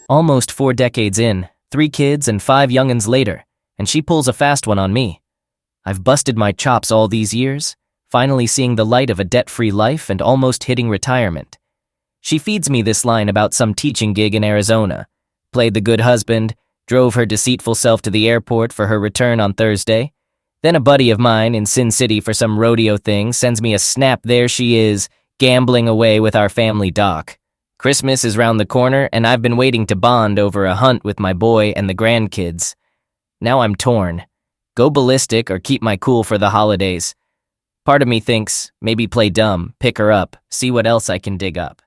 Almost 4 decades in, 3 kids and 5 young'uns later, and she pulls a fast one on me. I've busted my chops all these years, finally seeing the light of a debt-free life and almost hitting retirement. She feeds me this line about some teaching gig in Arizona, played the good husband, drove her deceitful self to the airport for her return on Thursday. Then a buddy of mine in Sin City for some rodeo thing sends me a snap there she is, gambling away with our family doc. Christmas is round the corner, and I've been waiting to bond over a hunt with my boy and the grandkids. Now I'm torn. Go ballistic or keep my cool for the holidays. Part of me thinks, maybe play dumb, pick her up, see what else I can dig up.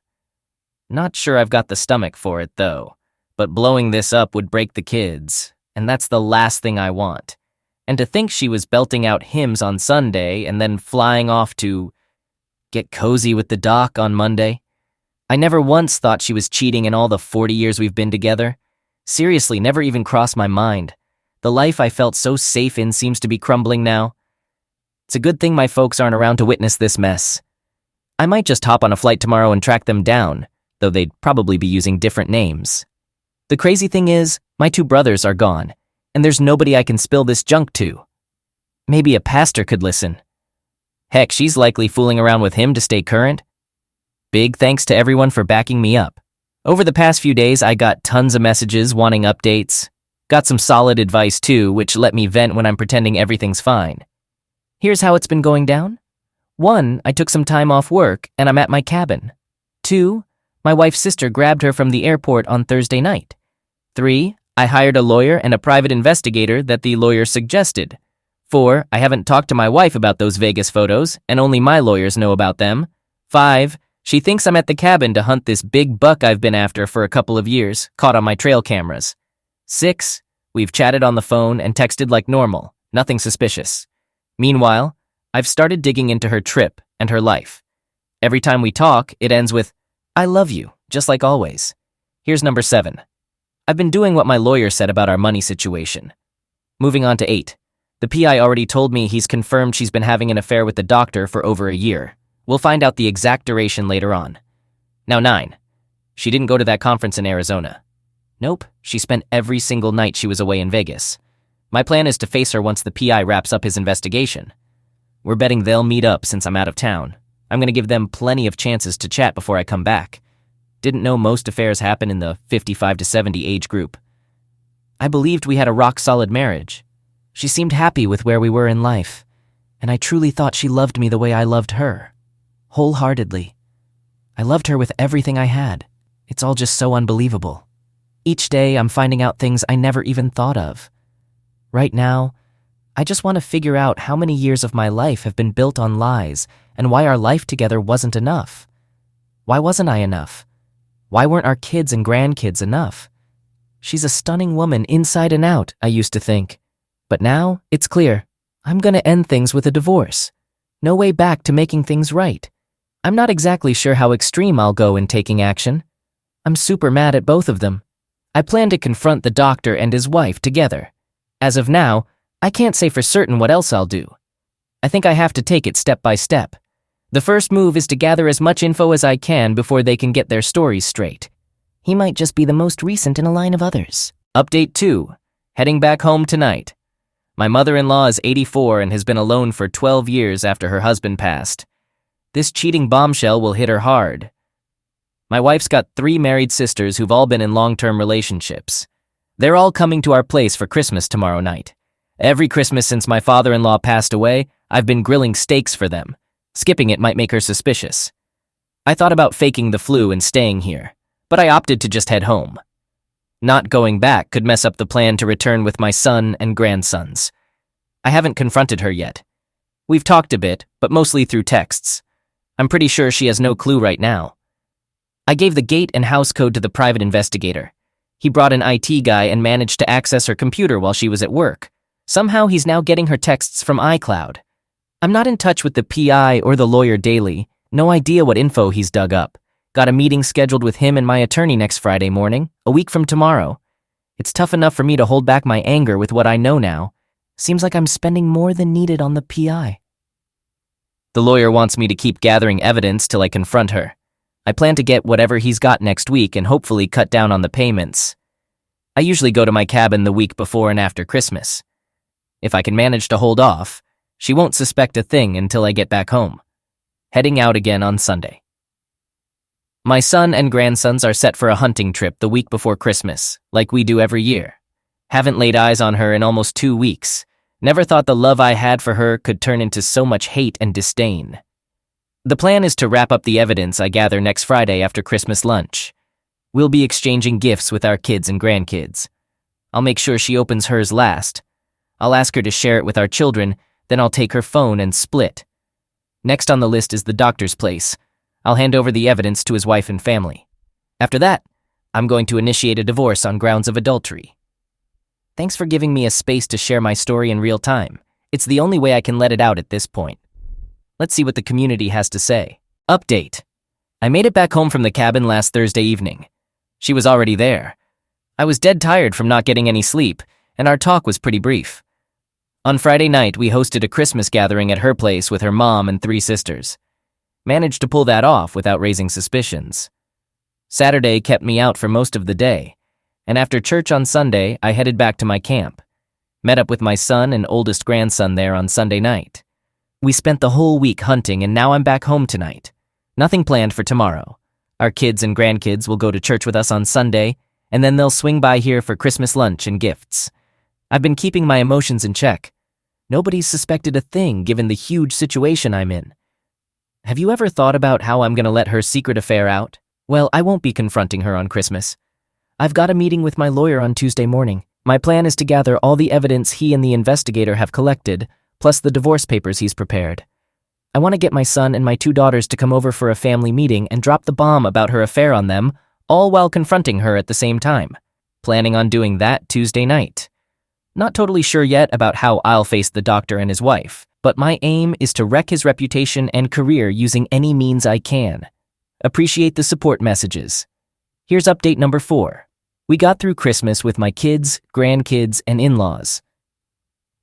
Not sure I've got the stomach for it, though. But blowing this up would break the kids, and that's the last thing I want. And to think she was belting out hymns on Sunday and then flying off to get cozy with the doc on Monday. I never once thought she was cheating in all the 40 years we've been together. Seriously, never even crossed my mind. The life I felt so safe in seems to be crumbling now. It's a good thing my folks aren't around to witness this mess. I might just hop on a flight tomorrow and track them down, though they'd probably be using different names. The crazy thing is, my 2 brothers are gone, and there's nobody I can spill this junk to. Maybe a pastor could listen. Heck, she's likely fooling around with him to stay current. Big thanks to everyone for backing me up. Over the past few days, I got tons of messages wanting updates. Got some solid advice too, which let me vent when I'm pretending everything's fine. Here's how it's been going down. 1, I took some time off work and I'm at my cabin. 2, my wife's sister grabbed her from the airport on Thursday night. 3, I hired a lawyer and a private investigator that the lawyer suggested. 4, I haven't talked to my wife about those Vegas photos and only my lawyers know about them. 5, she thinks I'm at the cabin to hunt this big buck I've been after for a couple of years, caught on my trail cameras. 6, we've chatted on the phone and texted like normal, nothing suspicious. Meanwhile, I've started digging into her trip and her life. Every time we talk, it ends with, I love you, just like always. Here's number 7. I've been doing what my lawyer said about our money situation. Moving on to 8. The PI already told me he's confirmed she's been having an affair with the doctor for over a year. We'll find out the exact duration later on. Now 9. She didn't go to that conference in Arizona. Nope, she spent every single night she was away in Vegas. My plan is to face her once the PI wraps up his investigation. We're betting they'll meet up since I'm out of town. I'm going to give them plenty of chances to chat before I come back. Didn't know most affairs happen in the 55 to 70 age group. I believed we had a rock-solid marriage. She seemed happy with where we were in life, and I truly thought she loved me the way I loved her. Wholeheartedly. I loved her with everything I had. It's all just so unbelievable. Each day I'm finding out things I never even thought of. Right now, I just want to figure out how many years of my life have been built on lies and why our life together wasn't enough. Why wasn't I enough? Why weren't our kids and grandkids enough? She's a stunning woman inside and out, I used to think. But now, it's clear. I'm going to end things with a divorce. No way back to making things right. I'm not exactly sure how extreme I'll go in taking action. I'm super mad at both of them. I plan to confront the doctor and his wife together. As of now, I can't say for certain what else I'll do. I think I have to take it step by step. The first move is to gather as much info as I can before they can get their stories straight. He might just be the most recent in a line of others. Update 2. Heading back home tonight. My mother-in-law is 84 and has been alone for 12 years after her husband passed. This cheating bombshell will hit her hard. My wife's got 3 married sisters who've all been in long-term relationships. They're all coming to our place for Christmas tomorrow night. Every Christmas since my father-in-law passed away, I've been grilling steaks for them. Skipping it might make her suspicious. I thought about faking the flu and staying here, but I opted to just head home. Not going back could mess up the plan to return with my son and grandsons. I haven't confronted her yet. We've talked a bit, but mostly through texts. I'm pretty sure she has no clue right now. I gave the gate and house code to the private investigator. He brought an IT guy and managed to access her computer while she was at work. Somehow he's now getting her texts from iCloud. I'm not in touch with the PI or the lawyer daily. No idea what info he's dug up. Got a meeting scheduled with him and my attorney next Friday morning, a week from tomorrow. It's tough enough for me to hold back my anger with what I know now. Seems like I'm spending more than needed on the PI. The lawyer wants me to keep gathering evidence till I confront her. I plan to get whatever he's got next week and hopefully cut down on the payments. I usually go to my cabin the week before and after Christmas. If I can manage to hold off, she won't suspect a thing until I get back home. Heading out again on Sunday. My son and grandsons are set for a hunting trip the week before Christmas, like we do every year. Haven't laid eyes on her in almost 2 weeks. Never thought the love I had for her could turn into so much hate and disdain. The plan is to wrap up the evidence I gather next Friday after Christmas lunch. We'll be exchanging gifts with our kids and grandkids. I'll make sure she opens hers last. I'll ask her to share it with our children, then I'll take her phone and split. Next on the list is the doctor's place. I'll hand over the evidence to his wife and family. After that, I'm going to initiate a divorce on grounds of adultery. Thanks for giving me a space to share my story in real time. It's the only way I can let it out at this point. Let's see what the community has to say. Update. I made it back home from the cabin last Thursday evening. She was already there. I was dead tired from not getting any sleep, and our talk was pretty brief. On Friday night, we hosted a Christmas gathering at her place with her mom and 3 sisters. Managed to pull that off without raising suspicions. Saturday kept me out for most of the day, and after church on Sunday, I headed back to my camp. Met up with my son and oldest grandson there on Sunday night. We spent the whole week hunting, and now I'm back home tonight. Nothing planned for tomorrow. Our kids and grandkids will go to church with us on Sunday, and then they'll swing by here for Christmas lunch and gifts. I've been keeping my emotions in check. Nobody's suspected a thing given the huge situation I'm in. Have you ever thought about how I'm going to let her secret affair out? Well, I won't be confronting her on Christmas. I've got a meeting with my lawyer on Tuesday morning. My plan is to gather all the evidence he and the investigator have collected, plus the divorce papers he's prepared. I want to get my son and my 2 daughters to come over for a family meeting and drop the bomb about her affair on them, all while confronting her at the same time. Planning on doing that Tuesday night. Not totally sure yet about how I'll face the doctor and his wife, but my aim is to wreck his reputation and career using any means I can. Appreciate the support messages. Here's update number 4. We got through Christmas with my kids, grandkids, and in-laws.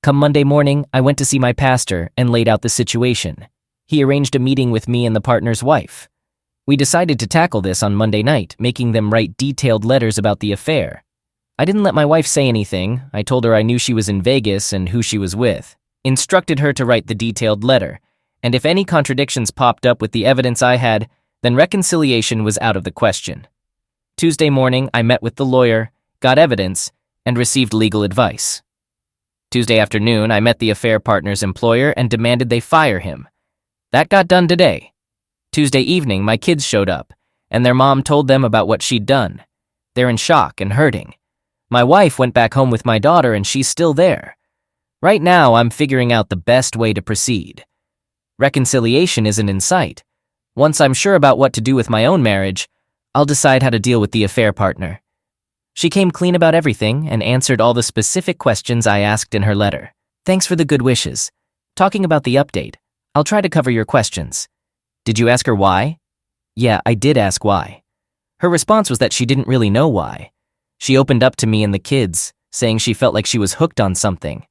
Come Monday morning, I went to see my pastor and laid out the situation. He arranged a meeting with me and the partner's wife. We decided to tackle this on Monday night, making them write detailed letters about the affair. I didn't let my wife say anything. I told her I knew she was in Vegas and who she was with. Instructed her to write the detailed letter, and if any contradictions popped up with the evidence I had, then reconciliation was out of the question. Tuesday morning, I met with the lawyer, got evidence, and received legal advice. Tuesday afternoon, I met the affair partner's employer and demanded they fire him. That got done today. Tuesday evening, my kids showed up, and their mom told them about what she'd done. They're in shock and hurting. My wife went back home with my daughter, and she's still there. Right now, I'm figuring out the best way to proceed. Reconciliation isn't in sight. Once I'm sure about what to do with my own marriage, I'll decide how to deal with the affair partner. She came clean about everything and answered all the specific questions I asked in her letter. Thanks for the good wishes. Talking about the update, I'll try to cover your questions. Did you ask her why? Yeah, I did ask why. Her response was that she didn't really know why. She opened up to me and the kids, saying she felt like she was hooked on something.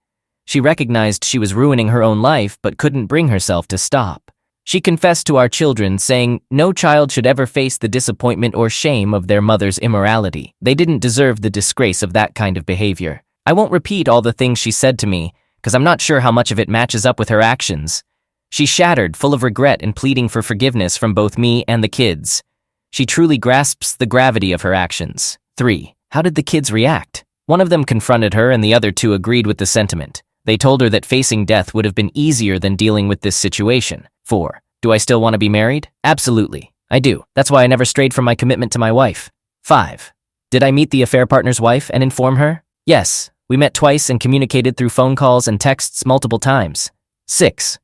She recognized she was ruining her own life but couldn't bring herself to stop. She confessed to our children, saying no child should ever face the disappointment or shame of their mother's immorality. They didn't deserve the disgrace of that kind of behavior. I won't repeat all the things she said to me, because I'm not sure how much of it matches up with her actions. She shattered, full of regret and pleading for forgiveness from both me and the kids. She truly grasps the gravity of her actions. 3. How did the kids react? One of them confronted her and the other 2 agreed with the sentiment. They told her that facing death would have been easier than dealing with this situation. 4. Do I still want to be married? Absolutely. I do. That's why I never strayed from my commitment to my wife. 5. Did I meet the affair partner's wife and inform her? Yes. We met twice and communicated through phone calls and texts multiple times. 6.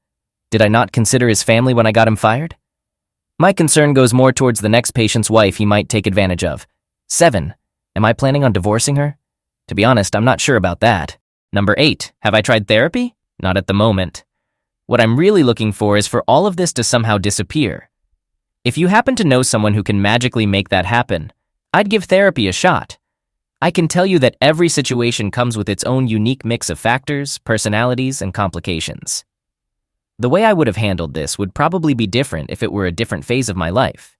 Did I not consider his family when I got him fired? My concern goes more towards the next patient's wife he might take advantage of. 7. Am I planning on divorcing her? To be honest, I'm not sure about that. Number 8. Have I tried therapy? Not at the moment. What I'm really looking for is for all of this to somehow disappear. If you happen to know someone who can magically make that happen, I'd give therapy a shot. I can tell you that every situation comes with its own unique mix of factors, personalities, and complications. The way I would have handled this would probably be different if it were a different phase of my life.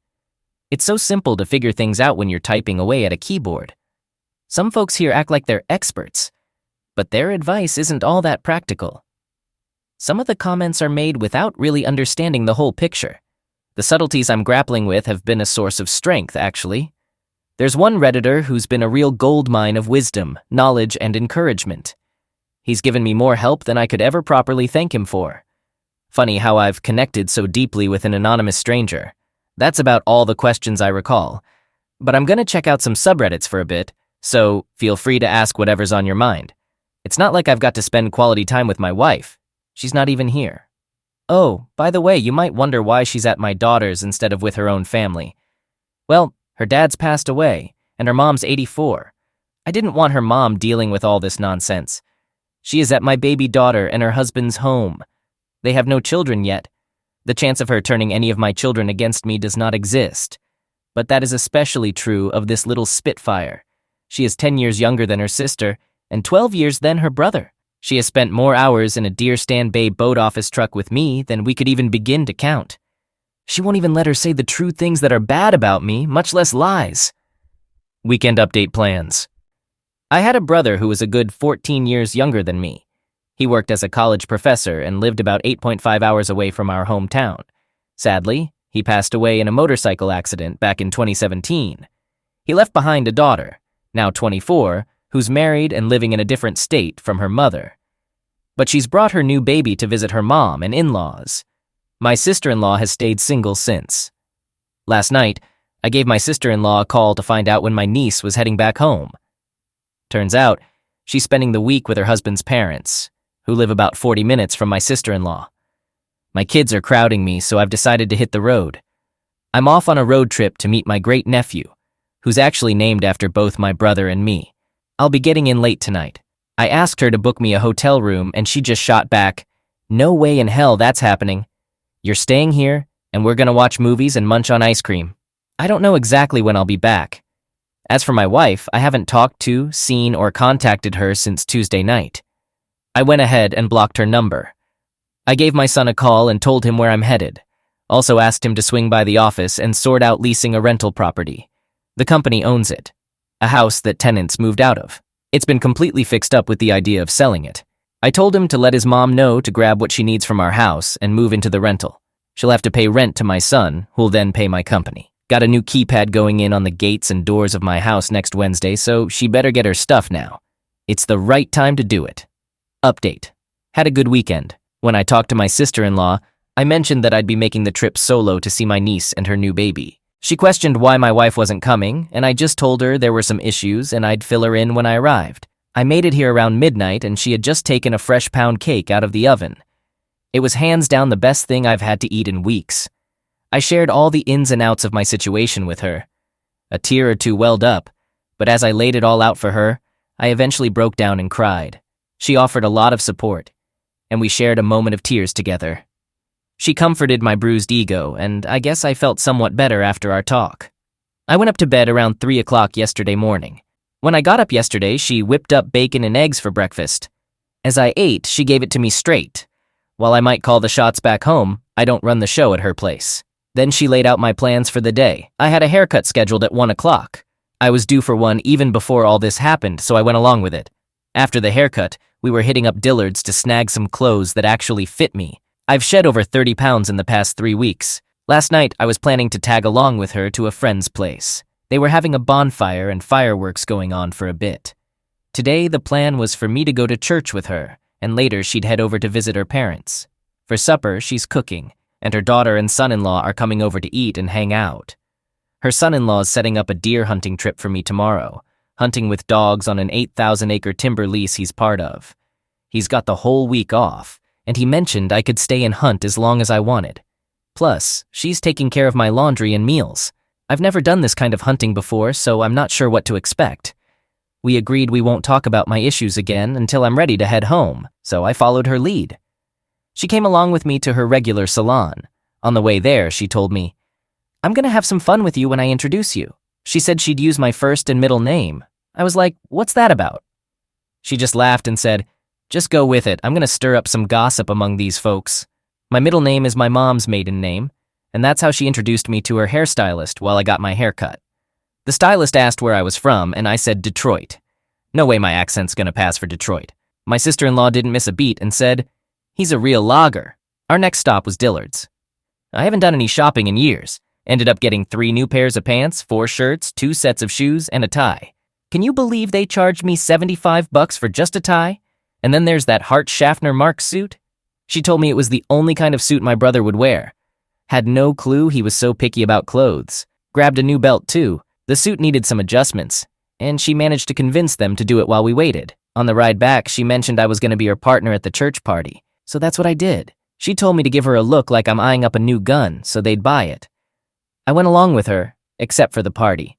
It's so simple to figure things out when you're typing away at a keyboard. Some folks here act like they're experts, but their advice isn't all that practical. Some of the comments are made without really understanding the whole picture. The subtleties I'm grappling with have been a source of strength, actually. There's one Redditor who's been a real goldmine of wisdom, knowledge, and encouragement. He's given me more help than I could ever properly thank him for. Funny how I've connected so deeply with an anonymous stranger. That's about all the questions I recall. But I'm gonna check out some subreddits for a bit, so feel free to ask whatever's on your mind. It's not like I've got to spend quality time with my wife. She's not even here. Oh, by the way, you might wonder why she's at my daughter's instead of with her own family. Well, her dad's passed away, and her mom's 84. I didn't want her mom dealing with all this nonsense. She is at my baby daughter and her husband's home. They have no children yet. The chance of her turning any of my children against me does not exist. But that is especially true of this little Spitfire. She is 10 years younger than her sister, and 12 years than her brother. She has spent more hours in a Deer Stand Bay boat office truck with me than we could even begin to count. She won't even let her say the true things that are bad about me, much less lies. Weekend update plans. I had a brother who was a good 14 years younger than me. He worked as a college professor and lived about 8.5 hours away from our hometown. Sadly, he passed away in a motorcycle accident back in 2017. He left behind a daughter, now 24, who's married and living in a different state from her mother. But she's brought her new baby to visit her mom and in-laws. My sister-in-law has stayed single since. Last night, I gave my sister-in-law a call to find out when my niece was heading back home. Turns out, she's spending the week with her husband's parents, who live about 40 minutes from my sister-in-law. My kids are crowding me, so I've decided to hit the road. I'm off on a road trip to meet my great-nephew, who's actually named after both my brother and me. I'll be getting in late tonight. I asked her to book me a hotel room, and she just shot back, "No way in hell that's happening. You're staying here, and we're gonna watch movies and munch on ice cream." I don't know exactly when I'll be back. As for my wife, I haven't talked to, seen, or contacted her since Tuesday night. I went ahead and blocked her number. I gave my son a call and told him where I'm headed. Also asked him to swing by the office and sort out leasing a rental property. The company owns it, a house that tenants moved out of. It's been completely fixed up with the idea of selling it. I told him to let his mom know to grab what she needs from our house and move into the rental. She'll have to pay rent to my son, who'll then pay my company. Got a new keypad going in on the gates and doors of my house next Wednesday, so she better get her stuff now. It's the right time to do it. Update. Had a good weekend. When I talked to my sister-in-law, I mentioned that I'd be making the trip solo to see my niece and her new baby. She questioned why my wife wasn't coming, and I just told her there were some issues and I'd fill her in when I arrived. I made it here around midnight and she had just taken a fresh pound cake out of the oven. It was hands down the best thing I've had to eat in weeks. I shared all the ins and outs of my situation with her. A tear or two welled up, but as I laid it all out for her, I eventually broke down and cried. She offered a lot of support, and we shared a moment of tears together. She comforted my bruised ego, and I guess I felt somewhat better after our talk. I went up to bed around 3 o'clock yesterday morning. When I got up yesterday, she whipped up bacon and eggs for breakfast. As I ate, she gave it to me straight. While I might call the shots back home, I don't run the show at her place. Then she laid out my plans for the day. I had a haircut scheduled at 1 o'clock. I was due for one even before all this happened, so I went along with it. After the haircut, we were hitting up Dillard's to snag some clothes that actually fit me. I've shed over 30 pounds in the past 3 weeks. Last night, I was planning to tag along with her to a friend's place. They were having a bonfire and fireworks going on for a bit. Today, the plan was for me to go to church with her, and later she'd head over to visit her parents. For supper, she's cooking, and her daughter and son-in-law are coming over to eat and hang out. Her son-in-law is setting up a deer hunting trip for me tomorrow, hunting with dogs on an 8,000-acre timber lease he's part of. He's got the whole week off, and he mentioned I could stay and hunt as long as I wanted. Plus, she's taking care of my laundry and meals. I've never done this kind of hunting before, so I'm not sure what to expect. We agreed we won't talk about my issues again until I'm ready to head home, so I followed her lead. She came along with me to her regular salon. On the way there, she told me, "I'm gonna have some fun with you when I introduce you." She said she'd use my first and middle name. I was like, "What's that about?" She just laughed and said, "Just go with it. I'm gonna stir up some gossip among these folks. My middle name is my mom's maiden name, and that's how she introduced me to her hairstylist while I got my hair cut. The stylist asked where I was from, and I said Detroit. No way my accent's gonna pass for Detroit. My sister-in-law didn't miss a beat and said, "He's a real logger." Our next stop was Dillard's. I haven't done any shopping in years. Ended up getting 3 new pairs of pants, 4 shirts, 2 sets of shoes, and a tie. Can you believe they charged me $75 for just a tie? And then there's that Hart Schaffner Mark suit. She told me it was the only kind of suit my brother would wear. Had no clue he was so picky about clothes. Grabbed a new belt too. The suit needed some adjustments, and she managed to convince them to do it while we waited. On the ride back, she mentioned I was going to be her partner at the church party, so that's what I did. She told me to give her a look like I'm eyeing up a new gun, so they'd buy it. I went along with her, except for the party.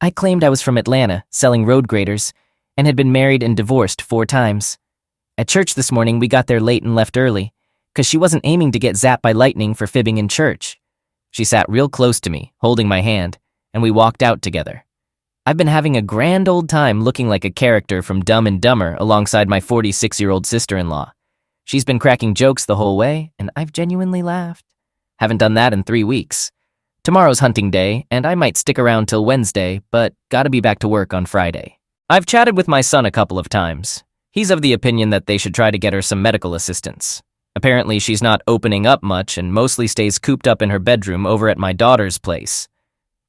I claimed I was from Atlanta, selling road graders, and had been married and divorced 4 times. At church this morning, we got there late and left early, because she wasn't aiming to get zapped by lightning for fibbing in church. She sat real close to me, holding my hand, and we walked out together. I've been having a grand old time looking like a character from Dumb and Dumber alongside my 46-year-old sister-in-law. She's been cracking jokes the whole way, and I've genuinely laughed. Haven't done that in 3 weeks. Tomorrow's hunting day, and I might stick around till Wednesday, but gotta be back to work on Friday. I've chatted with my son a couple of times. He's of the opinion that they should try to get her some medical assistance. Apparently, she's not opening up much and mostly stays cooped up in her bedroom over at my daughter's place.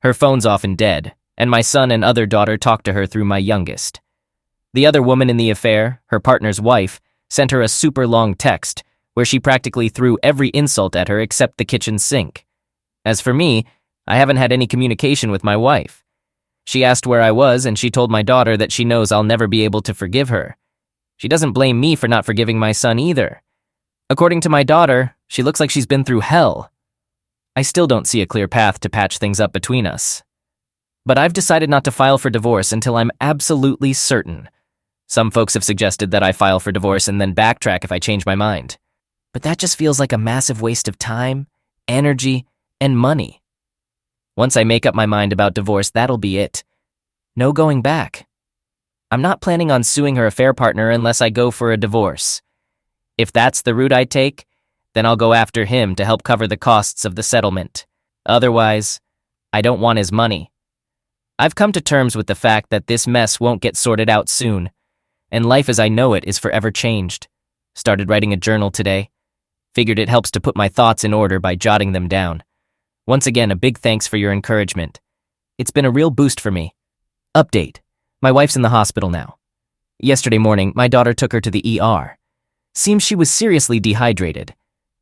Her phone's often dead, and my son and other daughter talk to her through my youngest. The other woman in the affair, her partner's wife, sent her a super long text where she practically threw every insult at her except the kitchen sink. As for me, I haven't had any communication with my wife. She asked where I was, and she told my daughter that she knows I'll never be able to forgive her. She doesn't blame me for not forgiving my son either. According to my daughter, she looks like she's been through hell. I still don't see a clear path to patch things up between us. But I've decided not to file for divorce until I'm absolutely certain. Some folks have suggested that I file for divorce and then backtrack if I change my mind. But that just feels like a massive waste of time, energy, and money. Once I make up my mind about divorce, that'll be it. No going back. I'm not planning on suing her affair partner unless I go for a divorce. If that's the route I take, then I'll go after him to help cover the costs of the settlement. Otherwise, I don't want his money. I've come to terms with the fact that this mess won't get sorted out soon, and life as I know it is forever changed. Started writing a journal today. Figured it helps to put my thoughts in order by jotting them down. Once again, a big thanks for your encouragement. It's been a real boost for me. Update. My wife's in the hospital now. Yesterday morning, my daughter took her to the ER. Seems she was seriously dehydrated.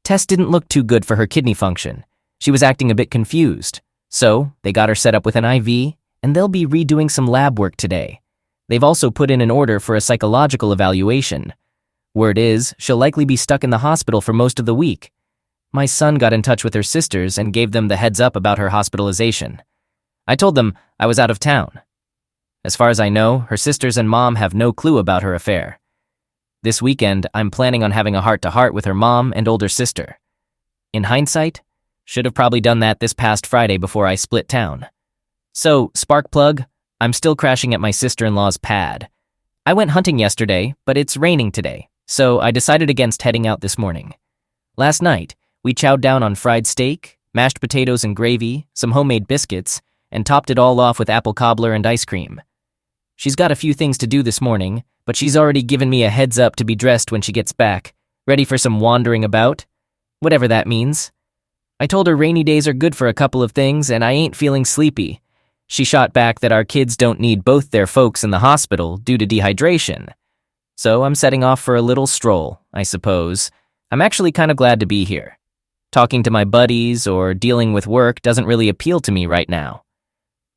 Tests didn't look too good for her kidney function. She was acting a bit confused. So, they got her set up with an IV, and they'll be redoing some lab work today. They've also put in an order for a psychological evaluation. Word is, she'll likely be stuck in the hospital for most of the week. My son got in touch with her sisters and gave them the heads up about her hospitalization. I told them I was out of town. As far as I know, her sisters and mom have no clue about her affair. This weekend, I'm planning on having a heart-to-heart with her mom and older sister. In hindsight, should have probably done that this past Friday before I split town. So, spark plug, I'm still crashing at my sister-in-law's pad. I went hunting yesterday, but it's raining today, so I decided against heading out this morning. Last night, we chowed down on fried steak, mashed potatoes and gravy, some homemade biscuits, and topped it all off with apple cobbler and ice cream. She's got a few things to do this morning, but she's already given me a heads up to be dressed when she gets back, ready for some wandering about, whatever that means. I told her rainy days are good for a couple of things and I ain't feeling sleepy. She shot back that our kids don't need both their folks in the hospital due to dehydration. So I'm setting off for a little stroll, I suppose. I'm actually kind of glad to be here. Talking to my buddies or dealing with work doesn't really appeal to me right now.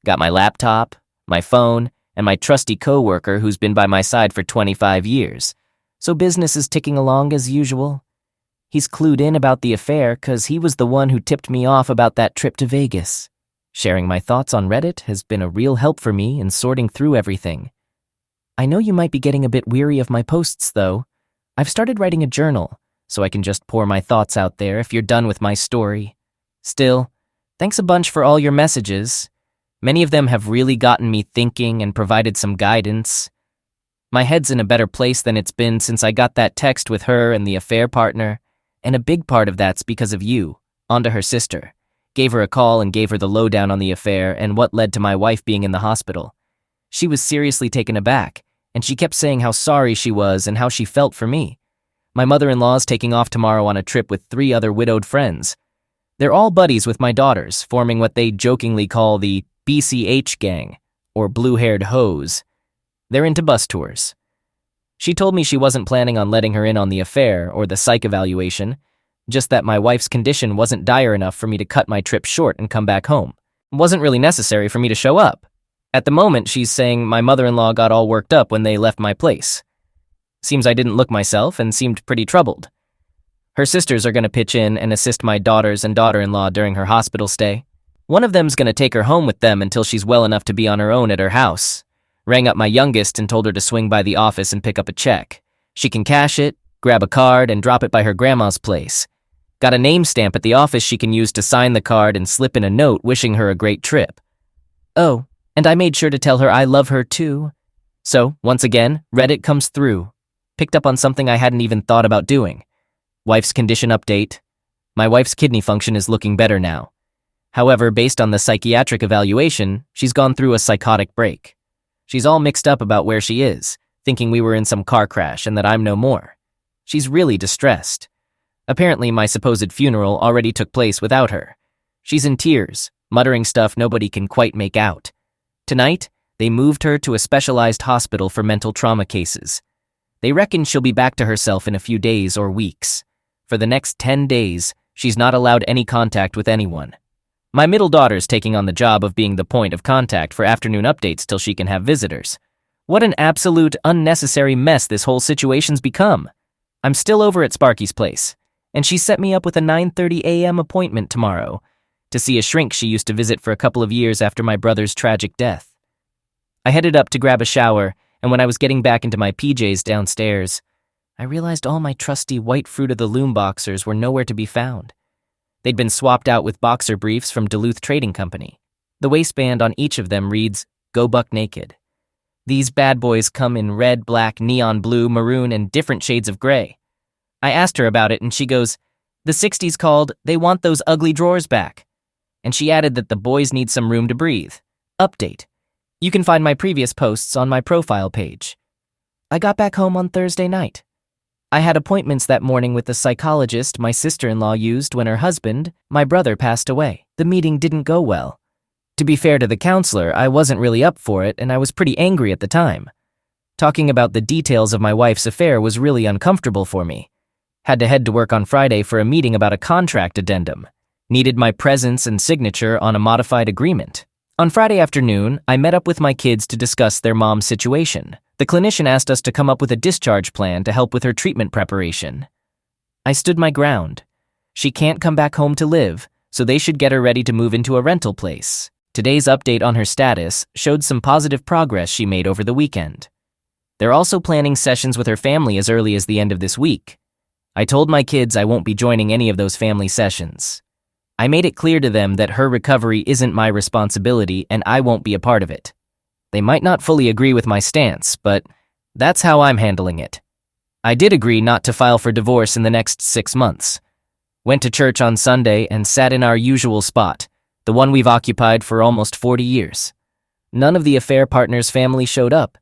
Got my laptop, my phone, and my trusty coworker who's been by my side for 25 years. So business is ticking along as usual. He's clued in about the affair because he was the one who tipped me off about that trip to Vegas. Sharing my thoughts on Reddit has been a real help for me in sorting through everything. I know you might be getting a bit weary of my posts, though. I've started writing a journal, so I can just pour my thoughts out there if you're done with my story. Still, thanks a bunch for all your messages. Many of them have really gotten me thinking and provided some guidance. My head's in a better place than it's been since I got that text with her and the affair partner, and a big part of that's because of you, onto her sister. Gave her a call and gave her the lowdown on the affair and what led to my wife being in the hospital. She was seriously taken aback, and she kept saying how sorry she was and how she felt for me. My mother-in-law's taking off tomorrow on a trip with 3 other widowed friends. They're all buddies with my daughters, forming what they jokingly call the BCH gang, or blue-haired hoes. They're into bus tours. She told me she wasn't planning on letting her in on the affair or the psych evaluation, just that my wife's condition wasn't dire enough for me to cut my trip short and come back home. It wasn't really necessary for me to show up. At the moment, she's saying my mother-in-law got all worked up when they left my place. Seems I didn't look myself and seemed pretty troubled. Her sisters are going to pitch in and assist my daughters and daughter-in-law during her hospital stay. One of them's going to take her home with them until she's well enough to be on her own at her house. Rang up my youngest and told her to swing by the office and pick up a check. She can cash it, grab a card, and drop it by her grandma's place. Got a name stamp at the office she can use to sign the card and slip in a note wishing her a great trip. Oh, and I made sure to tell her I love her too. So, once again, Reddit comes through. Picked up on something I hadn't even thought about doing. Wife's condition update. My wife's kidney function is looking better now. However, based on the psychiatric evaluation, she's gone through a psychotic break. She's all mixed up about where she is, thinking we were in some car crash and that I'm no more. She's really distressed. Apparently, my supposed funeral already took place without her. She's in tears, muttering stuff nobody can quite make out. Tonight, they moved her to a specialized hospital for mental trauma cases. They reckon she'll be back to herself in a few days or weeks. For the next 10 days, she's not allowed any contact with anyone. My middle daughter's taking on the job of being the point of contact for afternoon updates till she can have visitors. What an absolute unnecessary mess this whole situation's become. I'm still over at Sparky's place, and she set me up with a 9:30 a.m. appointment tomorrow to see a shrink she used to visit for a couple of years after my brother's tragic death. I headed up to grab a shower, and when I was getting back into my PJs downstairs, I realized all my trusty white Fruit of the Loom boxers were nowhere to be found. They'd been swapped out with boxer briefs from Duluth Trading Company. The waistband on each of them reads, "Go Buck Naked." These bad boys come in red, black, neon blue, maroon, and different shades of gray. I asked her about it, and she goes, "The 60s called, they want those ugly drawers back." And she added that the boys need some room to breathe. Update. You can find my previous posts on my profile page. I got back home on Thursday night. I had appointments that morning with the psychologist my sister-in-law used when her husband, my brother, passed away. The meeting didn't go well. To be fair to the counselor, I wasn't really up for it, and I was pretty angry at the time. Talking about the details of my wife's affair was really uncomfortable for me. Had to head to work on Friday for a meeting about a contract addendum. Needed my presence and signature on a modified agreement. On Friday afternoon, I met up with my kids to discuss their mom's situation. The clinician asked us to come up with a discharge plan to help with her treatment preparation. I stood my ground. She can't come back home to live, so they should get her ready to move into a rental place. Today's update on her status showed some positive progress she made over the weekend. They're also planning sessions with her family as early as the end of this week. I told my kids I won't be joining any of those family sessions. I made it clear to them that her recovery isn't my responsibility and I won't be a part of it. They might not fully agree with my stance, but that's how I'm handling it. I did agree not to file for divorce in the next 6 months. Went to church on Sunday and sat in our usual spot, the one we've occupied for almost 40 years. None of the affair partner's family showed up,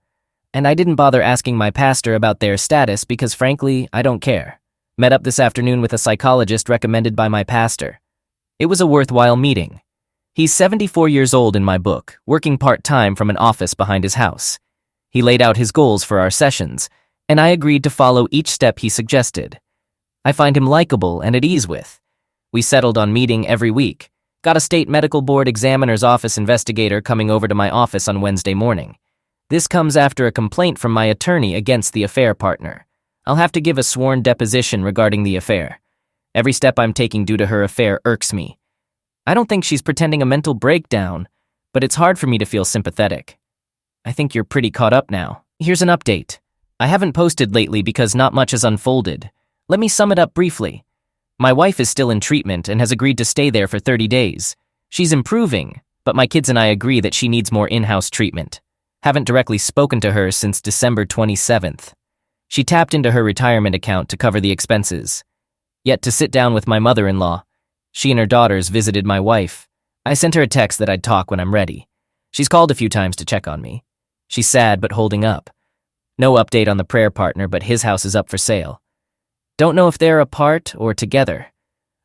and I didn't bother asking my pastor about their status because frankly, I don't care. Met up this afternoon with a psychologist recommended by my pastor. It was a worthwhile meeting. He's 74 years old in my book, working part-time from an office behind his house. He laid out his goals for our sessions, and I agreed to follow each step he suggested. I find him likable and at ease with. We settled on meeting every week. Got a state medical board examiner's office investigator coming over to my office on Wednesday morning. This comes after a complaint from my attorney against the affair partner. I'll have to give a sworn deposition regarding the affair. Every step I'm taking due to her affair irks me. I don't think she's pretending a mental breakdown, but it's hard for me to feel sympathetic. I think you're pretty caught up now. Here's an update. I haven't posted lately because not much has unfolded. Let me sum it up briefly. My wife is still in treatment and has agreed to stay there for 30 days. She's improving, but my kids and I agree that she needs more in-house treatment. Haven't directly spoken to her since December 27th. She tapped into her retirement account to cover the expenses. Yet to sit down with my mother-in-law, She and her daughters visited my wife. I sent her a text that I'd talk when I'm ready. She's called a few times to check on me. She's sad but holding up. No update on the prayer partner, but his house is up for sale. Don't know if they're apart or together.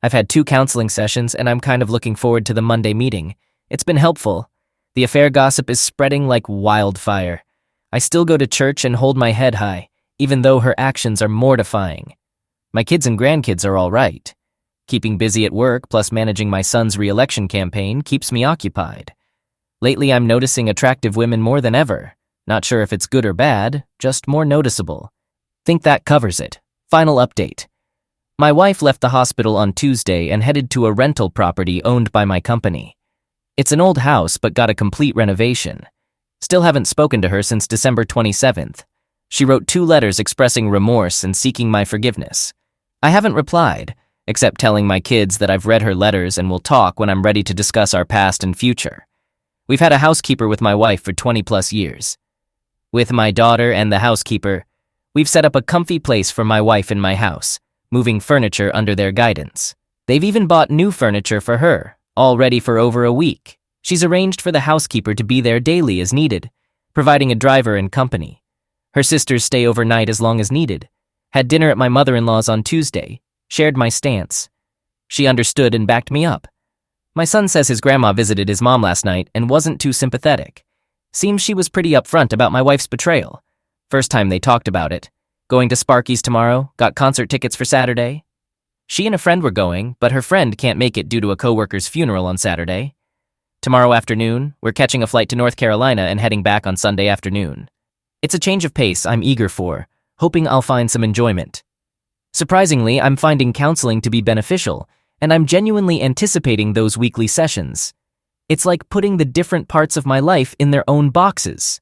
I've had 2 counseling sessions and I'm kind of looking forward to the Monday meeting. It's been helpful. The affair gossip is spreading like wildfire. I still go to church and hold my head high, even though her actions are mortifying. My kids and grandkids are all right. Keeping busy at work plus managing my son's re-election campaign keeps me occupied. Lately I'm noticing attractive women more than ever. Not sure if it's good or bad, just more noticeable. Think that covers it. Final update. My wife left the hospital on Tuesday and headed to a rental property owned by my company. It's an old house but got a complete renovation. Still haven't spoken to her since December 27th. She wrote 2 letters expressing remorse and seeking my forgiveness. I haven't replied, except telling my kids that I've read her letters and will talk when I'm ready to discuss our past and future. We've had a housekeeper with my wife for 20+ years. With my daughter and the housekeeper, we've set up a comfy place for my wife in my house, moving furniture under their guidance. They've even bought new furniture for her, all ready for over a week. She's arranged for the housekeeper to be there daily as needed, providing a driver and company. Her sisters stay overnight as long as needed. Had dinner at my mother-in-law's on Tuesday, shared my stance. She understood and backed me up. My son says his grandma visited his mom last night and wasn't too sympathetic. Seems she was pretty upfront about my wife's betrayal. First time they talked about it. Going to Sparky's tomorrow, got concert tickets for Saturday. She and a friend were going, but her friend can't make it due to a coworker's funeral on Saturday. Tomorrow afternoon, we're catching a flight to North Carolina and heading back on Sunday afternoon. It's a change of pace I'm eager for, hoping I'll find some enjoyment. Surprisingly, I'm finding counseling to be beneficial, and I'm genuinely anticipating those weekly sessions. It's like putting the different parts of my life in their own boxes.